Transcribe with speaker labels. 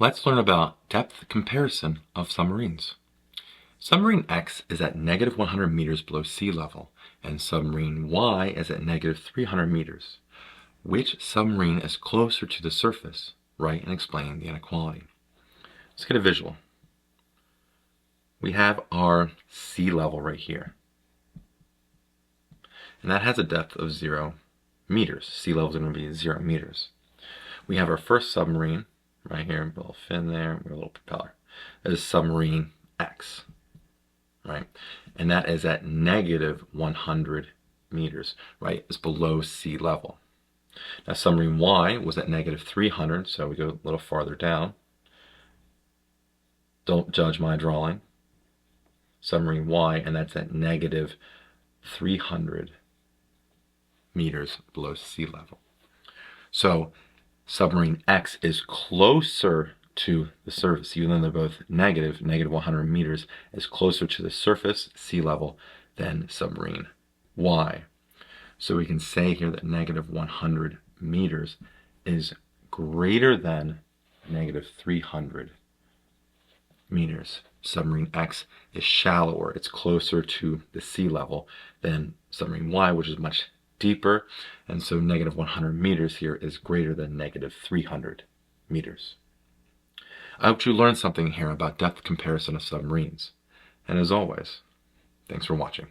Speaker 1: Let's learn about depth comparison of submarines. Submarine X is at negative 100 meters below sea level, and submarine Y is at negative 300 meters. Which submarine is closer to the surface? Write and explain the inequality. Let's get a visual. We have our sea level right here, and that has a depth of 0 meters. Sea level is going to be 0 meters. We have our first submarine right here, a little fin there, a little propeller. That is Submarine X, right? And that is at negative 100 meters, right? It's below sea level. Now Submarine Y was at negative 300, so we go a little farther down. Don't judge my drawing. Submarine Y, and that's at negative 300 meters below sea level. So Submarine X is closer to the surface, even though they're both negative 100 meters, is closer to the surface, sea level, than Submarine Y. So we can say here that negative 100 meters is greater than negative 300 meters. Submarine X is shallower. It's closer to the sea level than Submarine Y, which is much deeper, and so negative 100 meters here is greater than negative 300 meters. I hope you learned something here about depth comparison of submarines. And as always, thanks for watching.